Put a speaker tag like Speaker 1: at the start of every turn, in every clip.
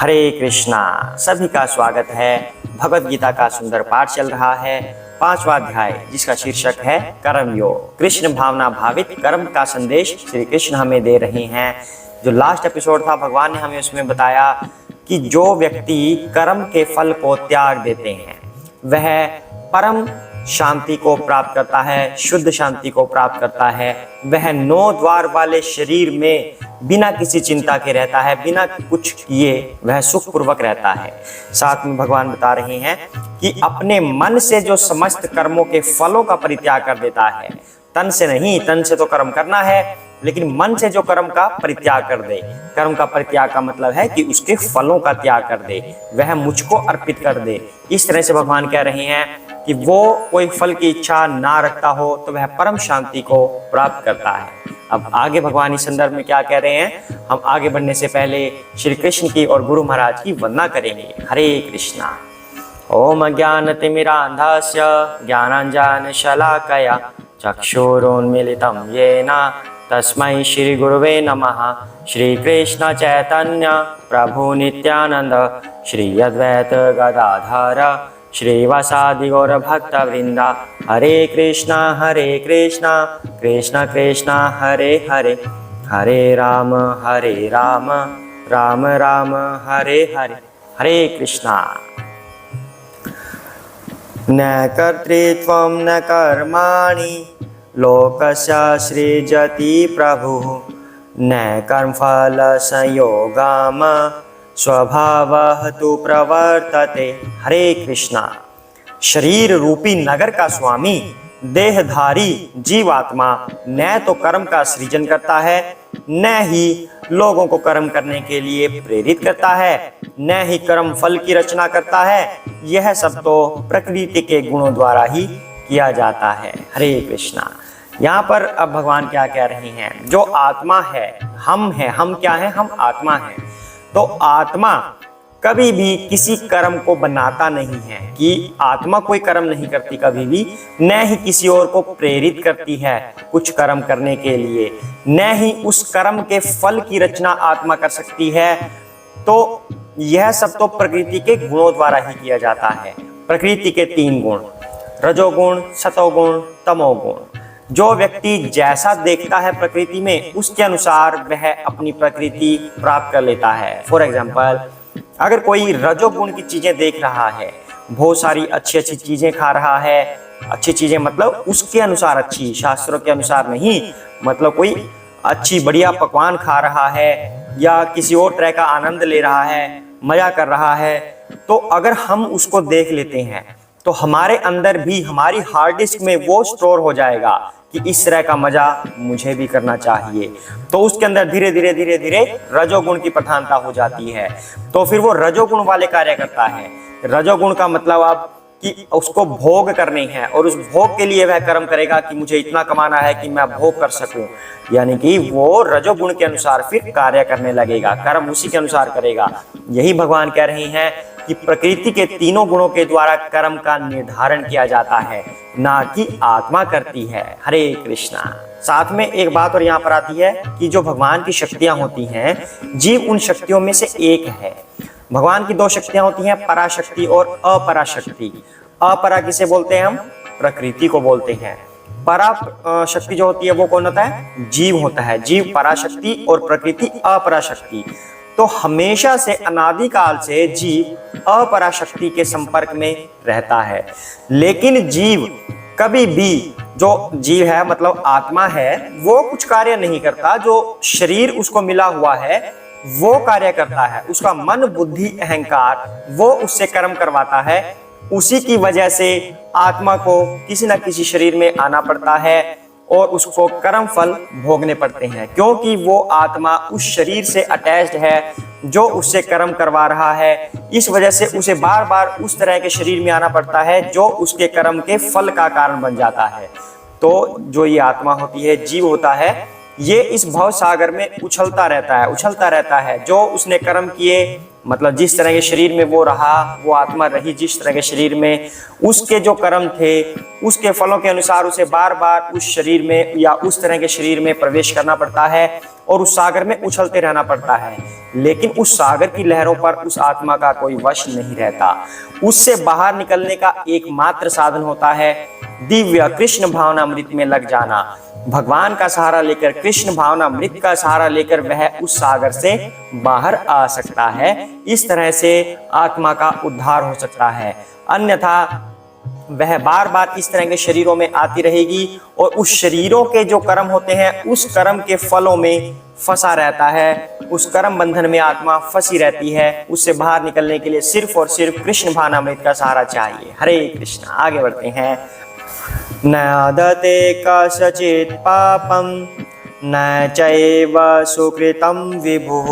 Speaker 1: हरे कृष्णा। सभी का स्वागत है। भगवत गीता का सुंदर पाठ चल रहा है, 5वां अध्याय, जिसका शीर्षक है कर्म योग। कृष्ण भावना भावित कर्म का संदेश श्री कृष्ण हमें दे रहे हैं। जो लास्ट एपिसोड था, भगवान ने हमें उसमें बताया कि जो व्यक्ति कर्म के फल को त्याग देते हैं वह परम शांति को प्राप्त करता है, शुद्ध शांति को प्राप्त करता है। वह 9 द्वार वाले शरीर में बिना किसी चिंता के रहता है, बिना कुछ किए वह सुखपूर्वक रहता है। साथ में भगवान बता रहे हैं कि अपने मन से जो समस्त कर्मों के फलों का परित्याग कर देता है, तन से नहीं, तन से तो कर्म करना है, लेकिन मन से जो कर्म का परित्याग कर दे। कर्म का परित्याग का मतलब है कि उसके फलों का त्याग कर दे, वह मुझको अर्पित कर दे। इस तरह से भगवान कह रहे हैं कि वो कोई फल की इच्छा ना रखता हो तो वह परम शांति को प्राप्त करता है। अब आगे भगवान इस संदर्भ में क्या कह रहे हैं, हम आगे बढ़ने से पहले श्री कृष्ण की और गुरु महाराज की वंदना करेंगे। हरे कृष्णा। ओम ज्ञानतिमिरान्धस्य ज्ञानाञ्जनशलाकया चक्षुरुन्मीलितं येन तस्मै श्री गुरुवे नमः। श्री कृष्ण चैतन्य प्रभु नित्यानंद श्री अद्वैत गदाधर श्रीवासादि गौर भक्त वृंदा। हरे कृष्णा कृष्ण कृष्ण हरे हरे, हरे राम राम राम हरे हरे। हरे कृष्णा। न कर्तृत्वं न कर्माणि लोकस्य सृजति प्रभुः, न कर्मफल संयोगम स्वभावः तु प्रवर्तते। हरे कृष्णा। शरीर रूपी नगर का स्वामी देहधारी जीवात्मा न तो कर्म का सृजन करता है, न ही लोगों को कर्म करने के लिए प्रेरित करता है, न ही कर्म फल की रचना करता है। यह सब तो प्रकृति के गुणों द्वारा ही किया जाता है। हरे कृष्णा। यहाँ पर अब भगवान क्या कह रहे हैं, जो आत्मा है, हम क्या है, हम आत्मा हैं। तो आत्मा कभी भी किसी कर्म को बनाता नहीं है, कि आत्मा कोई कर्म नहीं करती कभी भी, न ही किसी और को प्रेरित करती है कुछ कर्म करने के लिए, न ही उस कर्म के फल की रचना आत्मा कर सकती है। तो यह सब तो प्रकृति के गुणों द्वारा ही किया जाता है। प्रकृति के 3 गुण, रजोगुण, सतोगुण, तमोगुण। जो व्यक्ति जैसा देखता है प्रकृति में, उसके अनुसार वह अपनी प्रकृति प्राप्त कर लेता है। फॉर एग्जाम्पल, अगर कोई रजोगुण की चीजें देख रहा है, बहुत सारी अच्छी अच्छी चीजें खा रहा है, अच्छी चीजें मतलब उसके अनुसार अच्छी, शास्त्रों के अनुसार नहीं, मतलब कोई अच्छी बढ़िया पकवान खा रहा है या किसी और तरह का आनंद ले रहा है, मजा कर रहा है, तो अगर हम उसको देख लेते हैं तो हमारे अंदर भी, हमारी हार्ड डिस्क में वो स्टोर हो जाएगा कि इस तरह का मजा मुझे भी करना चाहिए। तो उसके अंदर धीरे धीरे रजोगुण की प्रधानता हो जाती है। तो फिर वो रजोगुण वाले कार्य करता है। रजोगुण का मतलब अब कि उसको भोग करने हैं, और उस भोग के लिए वह कर्म करेगा कि मुझे इतना कमाना है कि मैं भोग कर सकूं, यानी कि वो रजोगुण के अनुसार फिर कार्य करने लगेगा, कर्म उसी के अनुसार करेगा। यही भगवान कह रहे हैं कि प्रकृति के 3 गुणों के द्वारा कर्म का निर्धारण किया जाता है, ना कि आत्मा करती है। हरे कृष्णा। साथ में एक बात और यहाँ पर आती है कि जो भगवान की शक्तियां होती हैं, जीव उन शक्तियों में से एक है। भगवान की 2 शक्तियां होती हैं, पराशक्ति और अपराशक्ति। अपरा किसे बोलते हैं हम? प्रकृति को बोलते हैं। परा शक्ति जो होती है वो कौन होता है? जीव होता है। जीव पराशक्ति और प्रकृति अपराशक्ति। तो हमेशा से, अनादिकाल से जीव अपराशक्ति के संपर्क में रहता है। लेकिन जीव कभी भी, जो जीव है मतलब आत्मा है, वो कुछ कार्य नहीं करता। जो शरीर उसको मिला हुआ है वो कार्य करता है। उसका मन, बुद्धि, अहंकार वो उससे कर्म करवाता है। उसी की वजह से आत्मा को किसी न किसी शरीर में आना पड़ता है और उसको कर्म फल भोगने पड़ते हैं, क्योंकि वो आत्मा उस शरीर से अटैच्ड है जो उससे कर्म करवा रहा है। इस वजह से उसे बार बार उस तरह के शरीर में आना पड़ता है जो उसके कर्म के फल का कारण बन जाता है। तो जो ये आत्मा होती है, जीव होता है, ये इस भव सागर में उछलता रहता है। जो उसने कर्म किए, मतलब जिस तरह के शरीर में वो रहा, वो आत्मा रही जिस तरह के शरीर में, उसके जो कर्म थे उसके फलों के अनुसार उसे बार बार उस शरीर में या उस तरह के शरीर में प्रवेश करना पड़ता है और उस सागर में उछलते रहना पड़ता है। लेकिन उस सागर की लहरों पर उस आत्मा का कोई वश नहीं रहता। उससे बाहर निकलने का एकमात्र साधन होता है दिव्य कृष्ण भावनामृत में लग जाना। भगवान का सहारा लेकर, कृष्ण भावनामृत का सहारा लेकर वह उस सागर से बाहर आ सकता है। इस तरह से आत्मा का उद्धार हो सकता है। अन्यथा वह बार बार इस तरह के शरीरों में आती रहेगी और उस शरीरों के जो कर्म होते हैं उस कर्म के फलों में फंसा रहता है। उस कर्म बंधन में आत्मा फंसी रहती है। उससे बाहर निकलने के लिए सिर्फ और सिर्फ कृष्ण भावनामृत का सहारा चाहिए। हरे कृष्ण। आगे बढ़ते हैं। नदते कस्यचित् पापं न चैव सुकृतं विभुः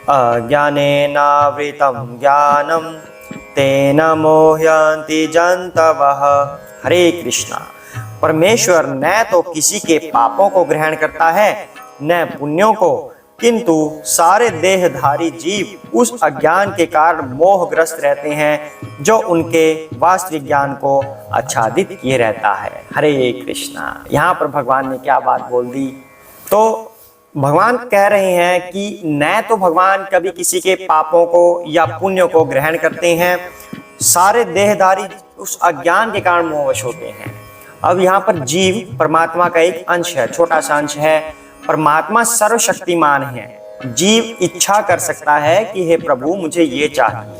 Speaker 1: अज्ञानेनावृतं ज्ञानं तेन मोह्यन्ति जन्तवः। हरे कृष्णा। परमेश्वर न तो किसी के पापों को ग्रहण करता है न पुण्यों को, किंतु सारे देहधारी जीव उस अज्ञान के कारण मोहग्रस्त रहते हैं जो उनके वास्तविक ज्ञान को आच्छादित किए रहता है। हरे कृष्णा। यहाँ पर भगवान ने क्या बात बोल दी? तो भगवान कह रहे हैं कि न तो भगवान कभी किसी के पापों को या पुण्यों को ग्रहण करते हैं, सारे देहधारी उस अज्ञान के कारण मोहवश होते हैं। अब यहाँ पर जीव परमात्मा का एक अंश है, छोटा सा अंश है। परमात्मा सर्वशक्तिमान है। जीव इच्छा कर सकता है कि हे प्रभु मुझे ये चाहिए,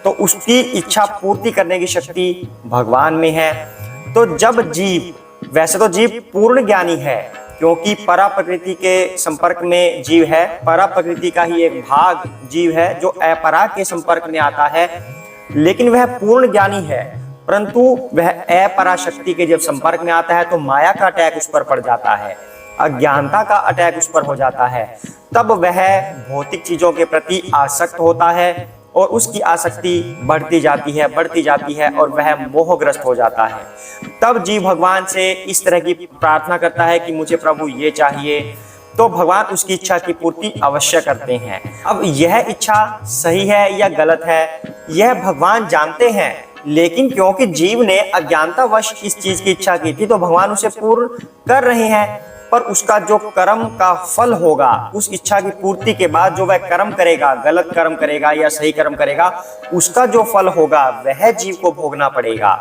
Speaker 1: तो उसकी इच्छा पूर्ति करने की शक्ति भगवान में है। तो जब जीव, वैसे तो जीव पूर्ण ज्ञानी है क्योंकि परा प्रकृति के संपर्क में जीव है, परा प्रकृति का ही एक भाग जीव है जो अपरा के संपर्क में आता है, लेकिन वह पूर्ण ज्ञानी है। परंतु वह अपरा शक्ति के जब संपर्क में आता है तो माया का अटैक उस पर पड़ जाता है, अज्ञानता का अटैक उस पर हो जाता है। तब वह भौतिक चीजों के प्रति आसक्त होता है और उसकी आसक्ति बढ़ती जाती है और वह मोहग्रस्त हो जाता है। तब जीव भगवान से इस तरह की प्रार्थना करता है कि मुझे प्रभु ये चाहिए, तो भगवान उसकी इच्छा की पूर्ति अवश्य करते हैं। अब यह इच्छा सही है या गलत है यह भगवान जानते हैं, लेकिन क्योंकि जीव ने अज्ञानतावश इस चीज की इच्छा की थी तो भगवान उसे पूर्ण कर रहे हैं। पर उसका जो कर्म का फल होगा, उस इच्छा की पूर्ति के बाद जो वह कर्म करेगा, गलत कर्म करेगा या सही कर्म करेगा, उसका जो फल होगा वह जीव को भोगना पड़ेगा।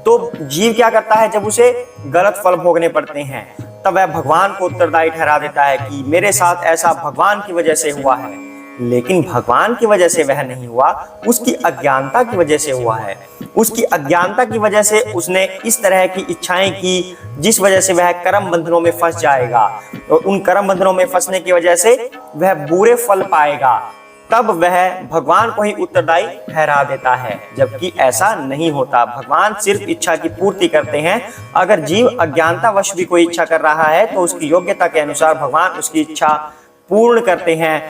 Speaker 1: तो जीव क्या करता है, जब उसे गलत फल भोगने पड़ते हैं तब वह भगवान को उत्तरदायी ठहरा देता है कि मेरे साथ ऐसा भगवान की वजह से हुआ है। लेकिन भगवान की वजह से वह नहीं हुआ, उसकी अज्ञानता की वजह से हुआ है। उसकी अज्ञानता की वजह से उसने इस तरह की इच्छाएं की जिस वजह से वह कर्म बंधनों में फंस जाएगा और उन कर्म बंधनों में फंसने की वजह से वह बुरे फल पाएगा। तब वह भगवान को ही उत्तरदायी ठहरा देता है, जबकि ऐसा नहीं होता। भगवान सिर्फ इच्छा की पूर्ति करते हैं। अगर जीव अज्ञानतावश भी कोई इच्छा कर रहा है तो उसकी योग्यता के अनुसार भगवान उसकी इच्छा पूर्ण करते हैं।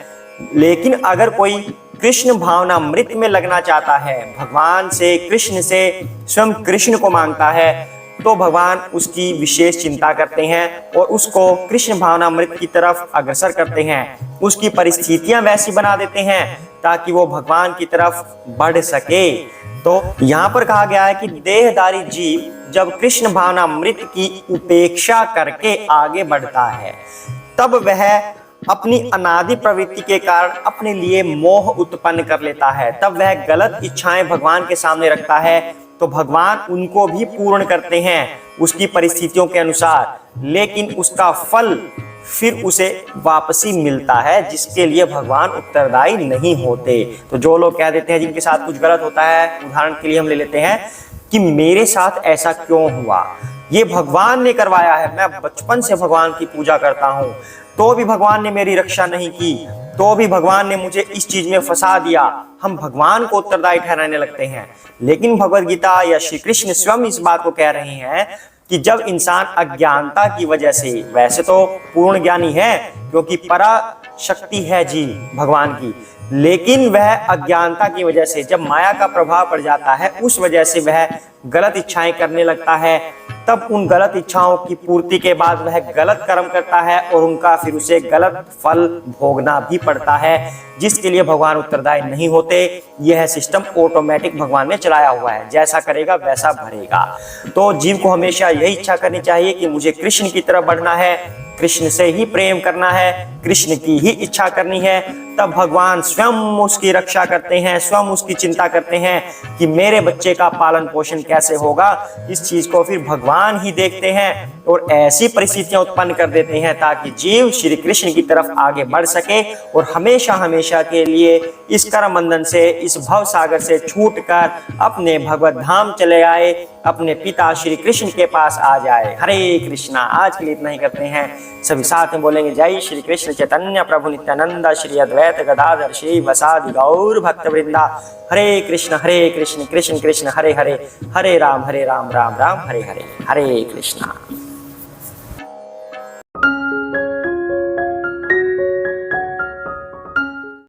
Speaker 1: लेकिन अगर कोई कृष्ण भावनामृत में लगना चाहता है, भगवान से, कृष्ण से, स्वयं कृष्ण को मांगता है, तो भगवान उसकी विशेष चिंता करते हैं और उसको कृष्ण भावनामृत की तरफ अग्रसर करते हैं। उसकी परिस्थितियां वैसी बना देते हैं ताकि वो भगवान की तरफ बढ़ सके। तो यहाँ पर कहा गया है कि देहधारी जीव जब कृष्ण भावनामृत की उपेक्षा करके आगे बढ़ता है तब वह अपनी अनादि प्रवृत्ति के कारण अपने लिए मोह उत्पन्न कर लेता है। तब वह गलत इच्छाएं भगवान के सामने रखता है तो भगवान उनको भी पूर्ण करते हैं उसकी परिस्थितियों के अनुसार, लेकिन उसका फल फिर उसे वापसी मिलता है जिसके लिए भगवान उत्तरदायी नहीं होते। तो जो लोग कह देते हैं जिनके साथ कुछ गलत होता है, उदाहरण के लिए हम ले लेते हैं कि मेरे साथ ऐसा क्यों हुआ, ये भगवान ने करवाया है, मैं बचपन से भगवान की पूजा करता हूँ तो भी भगवान ने मेरी रक्षा नहीं की, तो भी भगवान ने मुझे इस चीज में फंसा दिया। हम भगवान को उत्तरदायी ठहराने लगते हैं। लेकिन भगवद गीता या श्री कृष्ण स्वयं इस बात को कह रहे हैं कि जब इंसान अज्ञानता की वजह से, वैसे तो पूर्ण ज्ञानी है क्योंकि परा शक्ति है जी भगवान की, लेकिन वह अज्ञानता की वजह से जब माया का प्रभाव पड़ जाता है उस वजह से वह गलत इच्छाएं करने लगता है। तब उन गलत इच्छाओं की पूर्ति के बाद वह गलत कर्म करता है और उनका फिर उसे गलत फल भोगना भी पड़ता है, जिसके लिए भगवान उत्तरदायी नहीं होते। यह सिस्टम ऑटोमेटिक भगवान ने चलाया हुआ है, जैसा करेगा वैसा भरेगा। तो जीव को हमेशा यही इच्छा करनी चाहिए कि मुझे कृष्ण की तरफ बढ़ना है, कृष्ण से ही प्रेम करना है, कृष्ण की ही इच्छा करनी है, तब भगवान स्वयं उसकी रक्षा करते हैं, स्वयं उसकी चिंता करते हैं कि मेरे बच्चे का पालन पोषण कैसे होगा। इस चीज को फिर भगवान ही देखते हैं और ऐसी परिस्थितियां उत्पन्न कर देते हैं ताकि जीव श्री कृष्ण की तरफ आगे बढ़ सके और हमेशा हमेशा के लिए इस कर्म बंधन से, इस भव सागर से छूटकर अपने भगवत धाम चले आए, अपने पिता श्री कृष्ण के पास आ जाए। हरे कृष्णा। आज के लिए इतना ही करते हैं, सभी साथ में बोलेंगे जय श्री कृष्ण चैतन्य प्रभु नित्यानंद श्री अद्वैत गदाधर श्री वसादि गौर भक्त वृंदा। हरे कृष्ण कृष्ण कृष्ण हरे हरे, हरे राम राम राम हरे हरे। हरे कृष्णा।